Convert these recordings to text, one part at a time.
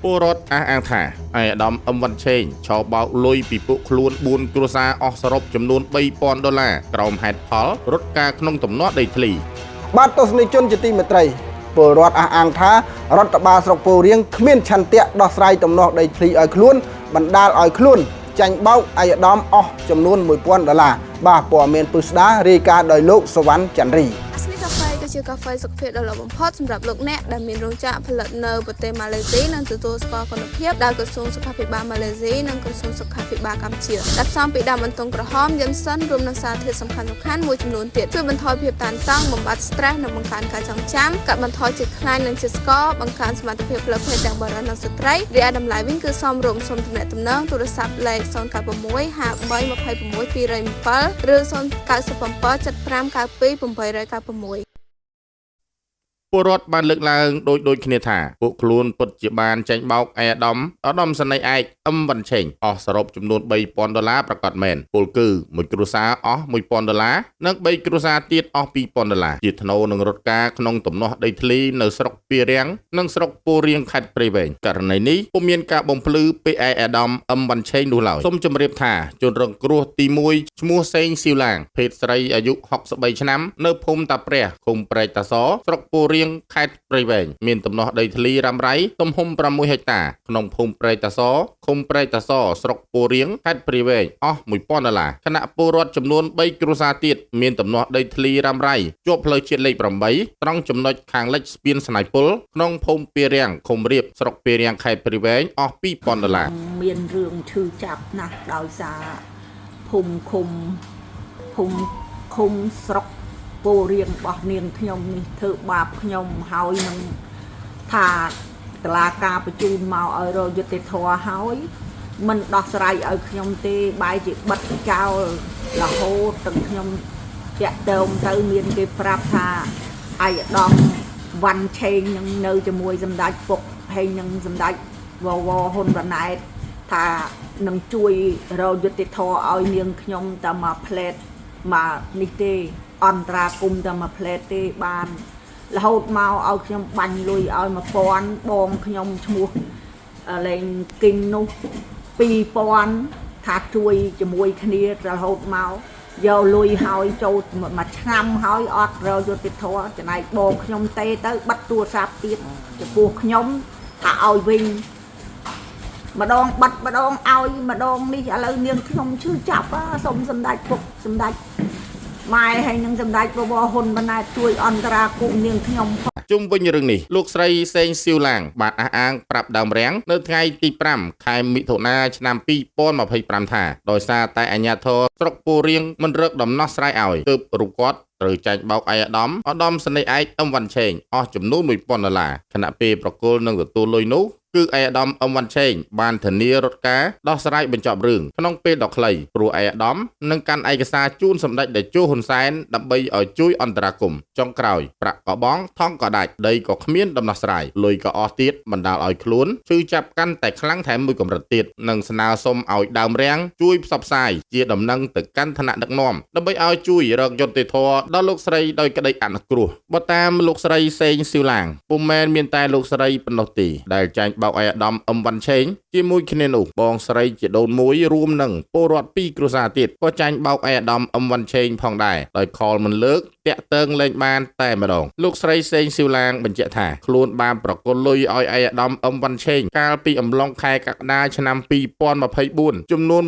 ពលរដ្ឋអះអាងថាអាយដាមអឹមវ៉ាន់ឆេងឆោបោកលុយពីពួកខ្លួន4គ្រួសារអស់សរុបចំនួន$3,000ក្រោមហេតុផលរត់ការក្នុងទំនាស់ដីធ្លីបាទទស្សនិកជនជាទីមេត្រីពលរដ្ឋអះអាងថារដ្ឋបាលស្រុកពោធិ៍រៀងគ្មានឆន្ទៈដោះស្រាយទំនាស់ដីធ្លីឲ្យខ្លួនបណ្ដាលឲ្យខ្លួនចាញ់បោកអាយដាមអស់ចំនួន$1,000បាទព័ត៌មានពិស្ដារាយការណ៍ដោយលោកសវណ្ណចន្ទរីជាកាហ្វេសុខភាពដ៏ល្អបំផុតសម្រាប់លោកអ្នកដែលមានរោងចក្រផលិតនៅប្រទេសម៉ាឡេស៊ីនិងទទួលស្គាល់គុណភាពដោយក្រសួងសុខាភិបាលម៉ាឡេស៊ីនិងក្រសួងសុខាភិបាលកម្ពុជាដែលផ្សំពីដើមអន្ទង់ក្រហមយិនសិនរួមនឹងសារធាតុសំខាន់ៗមួយចំនួនទៀតជួយបន្ថយភាពតានតឹងបំបាត់ stress និងបង្កើនការចងចាំកាត់បន្ថយជាតិខ្លាញ់និងជាតិស្ករបង្កើនសមត្ថភាពផ្លូវភេទទាំងបុរសនិងស្ត្រីរីឯតម្លៃវិញគឺសមរម្យសូមទំនាក់ទំនងទូរស័ព្ទលេខ096 53 26 207ឬ097 7592 896ពលរដ្ឋបានលើកឡើងដូចគ្នាថាពួកខ្លួនពិតជាបានចាញ់បោកអាយដាមសនីឯកអឹមវ៉ាន់ឆេងអស់សរុបចំនួន$3,000ប្រកាសមែនពលគឺមួយគ្រួសារអស់$1,000និង3គ្រួសារទៀតអស់$2,000ជាថ្នូរនឹងរត់ការក្នុងទំនាស់ដីធ្លីនៅស្រុកពីរាំងនិងស្រុកពោធិ៍រៀងខេត្តព្រៃវែងករណីនេះពុំមានការបំភ្លឺពីអាយដាមអឹមវ៉ាន់ឆេងនោះឡើយសូមជម្រាបថាជនរងគ្រោះទី1ឈ្មោះសេងស៊ីវឡាងភេទស្រីអាយុ63ឆ្នាំនៅភូមិតាព្រះឃុំព្រែកតាសស្រុកពោធិ៍រៀងខេត្តព្រៃវែងមានទំនាស់ដីធ្លីរ៉ាំរ៉ៃទំហំ6ហិកតាក្នុងភូមិព្រែកតាសឃុំព្រែកតាសស្រុកពោធិ៍រៀងខេត្តព្រៃវែងអស់$1,000ខណៈពលរដ្ឋចំនួន3គ្រួសារទៀតមានទំនាស់ដីធ្លីរ៉ាំរ៉ៃជាប់ផ្លូវជាតិលេខ8ត្រង់ចំណុចខាងលិចស្ពានស្នៃពុលក្នុងភូមិពីរាំងឃុំរៀបស្រុកពីរាំងខេត្តព្រៃវែងអស់$2,000មានរឿងឈឺចាប់ណាស់ដោយសារភូមិឃុំស្រុកពោធិ៍រៀងរបស់នាងខ្ញុំនេះធ្វើបាបខ្ញុំហើយនឹងថាតឡាការបញ្ជូនមកឲ្យរយុត្តិធម៌ហើយមិនដោះស្រាយឲ្យខ្ញុំទេបែរជាបិទចោលរហូតទាំងខ្ញុំតាក់ទងទៅមានគេប្រាប់ថាអាយដាមវ៉ាន់ឆេងនឹងនៅជាមួយសម្ដេចពុកហើយនឹងសម្ដេចវវហ៊ុនរ៉ាណែតថានឹងជួយរយុត្តិធម៌ឲ្យនាងខ្ញុំតែមកផ្លែតមកនេះទេអន្តរាគមតែមួយផ្លែតទេបានរហូតមកឲ្យខ្ញុំបាញ់លុយឲ្យ1000បងខ្ញុំឈ្មោះលេងគីងនោះ2000ថាជួយជាមួយគ្នារហូតមកយកលុយឲ្យចូលមួយឆ្នាំហើយអត់រយុត្តិធម៌ចំណែកបងខ្ញុំទេទៅបិទទូរស័ព្ទទៀតចំពោះខ្ញុំថាឲ្យវិញម្ដងបាត់ម្ដងឲ្យម្ដងនេះឥឡូវនាងខ្ញុំឈឺចាប់សុំសម្ដេចពុកសម្ដេចម៉ែហើយនឹងសម្ដេចបវរហ៊ុនម៉ាណែតជួយអន្តរាគមនាងខ្ញុំជុំវិញរឿងនេះលោកស្រីសេងស៊ីវឡាងបានអះអាងប្រាប់ដើមរាំងនៅថ្ងៃទី5ខែមិថុនាឆ្នាំ2025ថាដោយសារតែអាជ្ញាធរស្រុកពោធិ៍រៀងមិនរកដំណោះស្រាយឲ្យទើបរូបគាត់ត្រូវចាញ់បោកអាយដាមសនីឯកអឹមវ៉ាន់ឆេងអស់ចំនួន$1,000ខណៈពេលប្រគល់នឹងទទួលលុយនោះគឺអាយដាមអឹមវ៉ាន់ឆេងបានធានារត់ការដោះស្រាយបញ្ចប់រឿងក្នុងពេលដ៏ខ្លីព្រោះអាយដាមនឹងកាន់ឯកសារជូនសម្ដេចតេជោហ៊ុនសែនដើម្បីឲ្យជួយអន្តរាគមន៍ចុងក្រោយប្រាក់ក៏បង់ថង់ក៏ដាច់ដីក៏គ្មានដំណោះស្រាយលុយក៏អស់ទៀតបណ្ដាលឲ្យខ្លួនឈឺចាប់កាន់តែខ្លាំងថែមមួយកម្រិតទៀតនិងស្នើសុំឲ្យដើមរាំងជួយផ្សព្វផ្សាយជាដំណឹងទៅកាន់ឋានៈដឹកនាំដើម្បីឲ្យជួយរកយុត្តិធម៌ដល់លោកស្រីដោយក្តីអនុគ្រោះបើតាមលោកស្រីសេងស៊ីវឡាងពុំមែនមានតែលោកស្រីប៉ុណ្ណោះទេដែលចាញ់បោកអាយដាមអឹមវ៉ាន់ឆេងជាមួយគ្នានោះបងស្រីជាដូនមួយរួមនឹងពលរដ្ឋ2គ្រួសារទៀតក៏ចាញ់បោកអាយដាមអឹមវ៉ាន់ឆេងផងដែរដោយខលមិនលើកតាក់ទងលែងបានតែម្ដងលោកស្រីសេងស៊ីវឡាងបញ្ជាក់ថាខ្លួនបានប្រគល់លុយឲ្យអាយដាមអឹមវ៉ាន់ឆេងកាលពីអំឡុងខែកក្កដាឆ្នាំ2024ចំនួន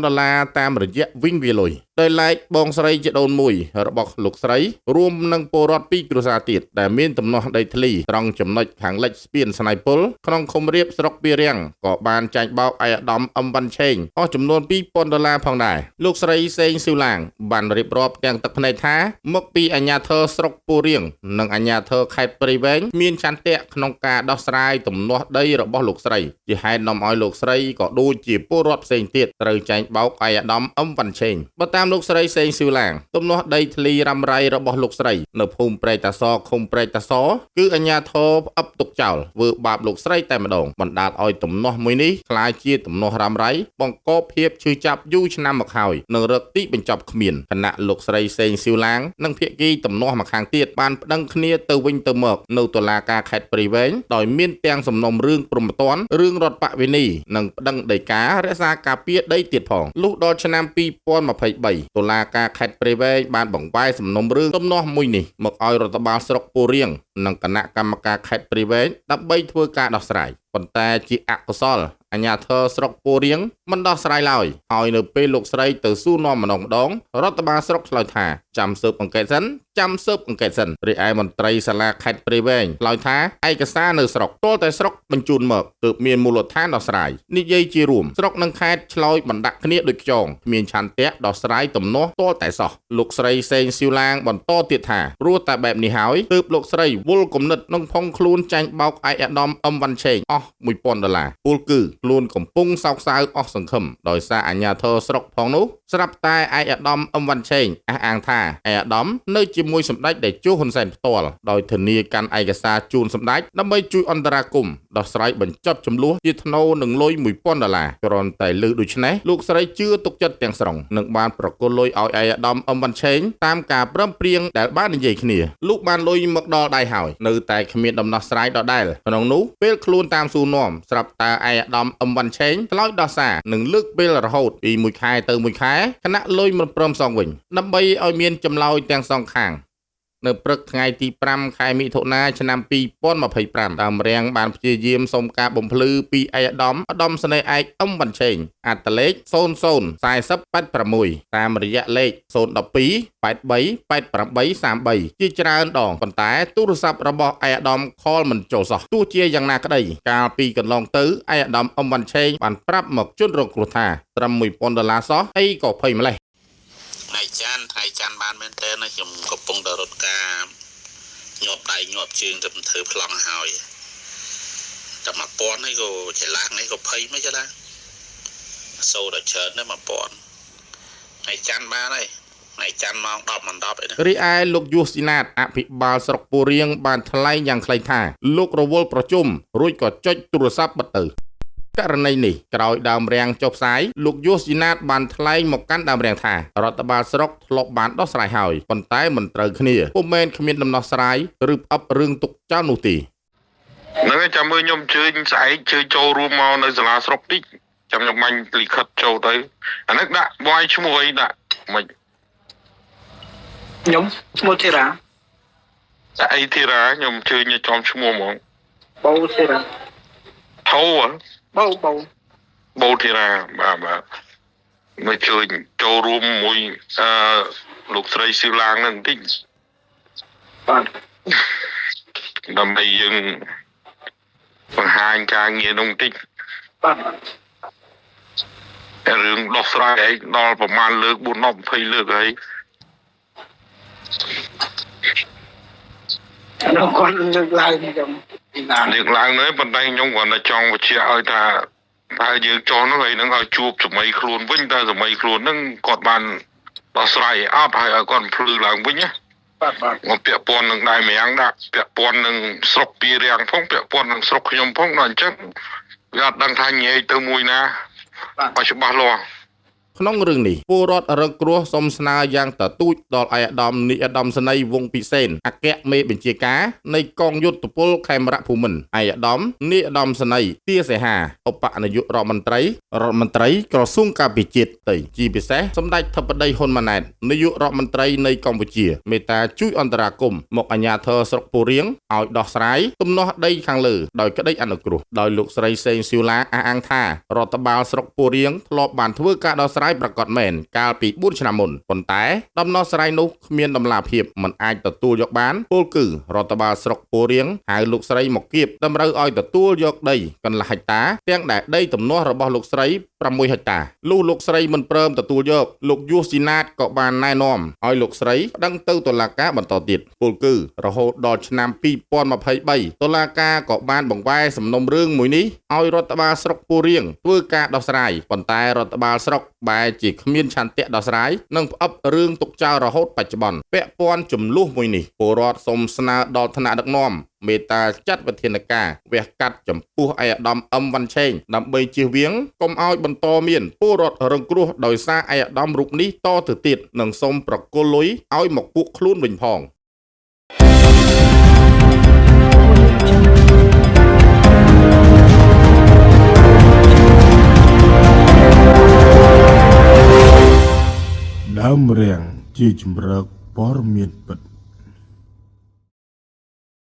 $1,000តាមរយៈវិញវាលុយដោយឡែកបងស្រីជាដូនមួយរបស់លោកស្រីរួមនឹងពលរដ្ឋ2គ្រួសារទៀតដែលមានទំនាស់ដីធ្លីត្រង់ចំណុចខាងលិចស្ពានស្នៃពុលក្នុងឃុំរៀបស្រុកពីរាំងក៏បានចាញ់បោកអាយដាមអឹមវ៉ាន់ឆេងអស់ចំនួន$2,000ផងដែរលោកស្រីសេងស៊ីវឡាងបានរៀបរាប់ទាំងទឹកភ្នែកថាមកពីអាជ្ញាធរស្រុកពោធិ៍រៀងនិងអាជ្ញាធរខេត្តព្រៃវែងមានឆន្ទៈក្នុងការដោះស្រាយទំនាស់ដីរបស់លោកស្រីជាហេតុនាំឲ្យលោកស្រីក៏ដូចជាពលរដ្ឋផ្សេងទៀតត្រូវចាញ់បោកអាយដាមអឹមវ៉ាន់ឆេងបើតាម លោកស្រីសេងស៊ីវឡាងទំនាស់ដីធ្លីរ៉ាំរ៉ៃរបស់លោកស្រីនៅភូមិព្រែកតាសឃុំព្រែកតាសគឺអាជ្ញាធរផ្អឹបទុកចោលធ្វើបាបលោកស្រីតែម្ដងបណ្ដាលឲ្យទំនាស់មួយនេះក្លាយជាទំនាស់រ៉ាំរ៉ៃបង្កភាពឈឺចាប់យូរឆ្នាំមកហើយនឹងរកទីបញ្ចប់គ្មានគណៈលោកស្រីសេងស៊ីវឡាងនិងភាគីទំនាស់ម្ខាងទៀតបានប្តឹងគ្នាទៅវិញទៅមកនៅតុលាការខេត្តព្រៃវែងដោយមានទាំងសំណុំរឿងព្រហ្មទណ្ឌរឿងរដ្ឋបវេនីនិងប្តឹងដីការក្សាការពារដីទៀតផងលុះដល់ឆ្នាំ2023តុលាការខេត្តព្រៃវែងបានបង្វែរសំណុំរឿងទំនាស់មួយនេះមកឲ្យរដ្ឋបាលស្រុកពោធិ៍រៀងនិងគណៈកម្មការខេត្តព្រៃវែងដើម្បីធ្វើការដោះស្រាយប៉ុន្តែជាអកុសលអាជ្ញាធរស្រុកពោធិ៍រៀងមិនដោះស្រាយឡើយហើយនៅពេលលោកស្រីទៅសួរនាំម្ដងរដ្ឋបាលស្រុកឆ្លើយថាចាំស៊ើបអង្កេតសិនរីឯមន្ត្រីសាលាខេត្តព្រៃវែងឆ្លើយថាឯកសារនៅស្រុកទាល់តែស្រុកបញ្ជូនមកទើបមានមូលដ្ឋានដោះស្រាយនិយាយជារួមស្រុកនិងខេត្តឆ្លើយបណ្ដាក់គ្នាដូចខ្យងគ្មានឆន្ទៈដោះស្រាយទំនាស់ទាល់តែសោះលោកស្រីសេងស៊ីវឡាងបន្តទៀតថាព្រោះតែបែបនេះហើយទើបលោកស្រីវល់គំនិតនិងផុងខ្លួនចាញ់បោកឯកឧត្តមអឹមវ៉ាន់ឆេងអស់$1000ពលគឺខ្លួនកំពុងសោកសៅអស់សង្ឃឹមដោយសារអាជ្ញាធរស្រុកផងនោះស្រាប់តែឯកឧត្តមអឹមវ៉ាន់ឆេងអះអាងថាឯកឧត្តមនៅជាមួយសម្ដេចតេជោហ៊ុនសែនផ្ទាល់ដោយធានាកាន់ឯកសារជូនសម្ដេចដើម្បីជួយអន្តរាគមន៍ដោះស្រាយបញ្ចប់ចំនួនជាថ្នូរនឹងលុយ$1000គ្រាន់តែលើដូច្នេះលោកស្រីជឿទុកចិត្តទាំងស្រុងនិងបានប្រគល់លុយឲ្យឯកឧត្តមអឹមវ៉ាន់ឆេងតាមការព្រមព្រៀងដែលបាននិយាយគ្នាលោកបានលុយមកដល់ដៃហើយនៅតែគ្មានដំណោះស្រាយដដែលក្នុងនោះពេលខ្លួនតាមសួរនាំស្រាប់តែឯកឧត្តមអឹមវ៉ាន់ឆេងឆ្លើយដោះសារនឹងលើកពេលរហូតពីមួយខែទៅមួយខែគណៈលុយមិនព្រមសងវិញដើម្បីឲ្យមានចម្លើយទាំងសងខាងនៅព្រឹកថ្ងៃទី5ខែមិថុនាឆ្នាំ2025ដើមរាំងបានព្យាយាមសុំការបំភ្លឺពីឯកឧត្តមស្នេហ៍ឯកអឹមវ៉ាន់ឆេងអត្តលេខ004086តាមរយៈលេខ012838833ជាច្រើនដងប៉ុន្តែទូរស័ព្ទរបស់ឯកឧត្តមខលមិនចូលសោះទោះជាយ៉ាងណាក្តីកាលពីកន្លងទៅឯកឧត្តមអឹមវ៉ាន់ឆេងបានប្រាប់មកជនរងគ្រោះថាត្រឹម$1000សោះអីក៏ភ័យម្លេះថ្ងៃច័ន្ទបានមែនតើខ្ញុំកំពុងតែរត់ការញាប់ដៃញាប់ជើងទៅធ្វើប្លង់ហើយតែ1000នេះក៏ច្រឡាក់នេះក៏ភ័យមិនចឹងដែរសូដល់ច្រើនណាស់1000ថ្ងៃច័ន្ទបានហើយថ្ងៃច័ន្ទម៉ោង10:10អីណារីឯលោកយូស៊ីណាតអភិបាលស្រុកពោធិ៍រៀងបានថ្លែងយ៉ាងខ្លីថាលោករវល់ប្រជុំរួចក៏ចុចទូរស័ព្ទបិទទៅករណីនេះក្រោយដើមរាំងចុះផ្សាយលោកយូស៊ីណាតបានថ្លែងមកកាន់ដើមរាំងថារដ្ឋបាលស្រុកធ្លាប់បានដោះស្រាយហើយប៉ុន្តែមិនត្រូវគ្នាពុំមែនគ្មានដំណោះស្រាយឬផ្អឹបរឿងទុកចោលនោះទេហ្នឹងចាំមើលខ្ញុំជើញស្អែកជើញចូលរួមមកនៅសាលាស្រុកតិចចាំខ្ញុំបាញ់លិខិតចូលទៅអានេះដាក់វាយឈ្មោះអីដាក់មិនខ្ញុំឈ្មោះធីរ៉ាអីធីរ៉ាខ្ញុំជើញចំឈ្មោះហ្មងបូធីរ៉ាហៅបូធីរ៉ាបាទមកជួយចូលរួមមួយលោកស្រីស៊ីវឡាងហ្នឹងបន្តិចបាទដើម្បីយើងបង្ហាញការងារនោះបន្តិចបាទរឿងដោះស្រាយឯងដល់ប្រហែលលើក40-20លើកហើយខ្ញុំគាត់លើកឡើងខ្ញុំលើកឡើងហ្នឹងប៉ុន្តែខ្ញុំគាត់តែចង់បញ្ជាក់ឲ្យថាយើងចោះនោះហើយនឹងឲ្យជួបសម័យខ្លួនវិញតែសម័យខ្លួនហ្នឹងគាត់បានដោះស្រាយអត់ហើយឲ្យគាត់ភ្លឺឡើងវិញណាបាទមកពាក់ព័ន្ធនឹងដៃម្យ៉ាងដាក់ពាក់ព័ន្ធនឹងស្រុកពីរាំងផងពាក់ព័ន្ធនឹងស្រុកខ្ញុំផងដល់អញ្ចឹងវាអត់ដឹងថាញែកទៅមួយណាឲ្យច្បាស់លាស់ក្នុងរឿងនេះពលរដ្ឋរងគ្រោះសូមស្នើយ៉ាងទទូចដល់ឯកឧត្តមនាយឧត្តមសេនីយ៍វង្សពិសេនអគ្គមេបញ្ជាការនៃកងយុទ្ធពលខេមរៈភូមិន្ទឯកឧត្តមនាយឧត្តមសេនីយ៍ទាសេហាឧបនាយករដ្ឋមន្ត្រីក្រសួងការពារជាតិទៅជាពិសេសសម្ដេចធិបតីហ៊ុនម៉ាណែតនាយករដ្ឋមន្ត្រីនៃកម្ពុជាមេត្តាជួយអន្តរាគមន៍មកអាជ្ញាធរស្រុកពោធិ៍រៀងឲ្យដោះស្រាយទំនាស់ដីខាងលើដោយក្តីអនុគ្រោះដោយលោកស្រីសេងស៊ីវឡាអះអាងថារដ្ឋបាលស្រុកពោធិ៍រៀងធ្លាប់បានធ្វើការដោះស្រាយប្រកាសមែនកាលពី4ឆ្នាំមុនប៉ុន្តែដំណោះស្រាយនោះគ្មានដំណាភាពមិនអាចទទួលយកបានពលគឺរដ្ឋបាលស្រុកពោធិ៍រៀងហៅលោកស្រីមកគៀបតម្រូវឲ្យទទួលយកដីកន្លះហិកតាទាំងដែលដីទំនាស់របស់លោកស្រី 6ហិកតាលុះលោកស្រីមិនព្រមទទួលយកលោកយូស៊ីណាតក៏បានណែនាំឲ្យលោកស្រីប្តឹងទៅតុលាការបន្តទៀតពលគឺរហូតដល់ឆ្នាំ2023តុលាការក៏បានបង្វែរសំណុំរឿងមួយនេះឲ្យរដ្ឋបាលស្រុកពូរៀងធ្វើការដោះស្រាយប៉ុន្តែរដ្ឋបាលស្រុកបែរជាគ្មានឆន្ទៈដោះស្រាយនិងផ្អឹបរឿងទុកចោលរហូតបច្ចុប្បន្នពាក់ព័ន្ធចំនួនមួយនេះពលរដ្ឋសូមស្នើដល់ថ្នាក់ដឹកនាំមេត្តាចាត់វិធានការវះកាត់ចំពោះឯកឧត្តមអឹមវ៉ាន់ឆេងដើម្បីជៀសវាងកុំឲ្យបន្តមានពលរដ្ឋរងគ្រោះដោយសារឯកឧត្តមរូបនេះតទៅទៀតនិងសូមប្រគល់លុយឲ្យមកពួកខ្លួនវិញផងដើមរាំងជាជំរកព័ត៌មានពិត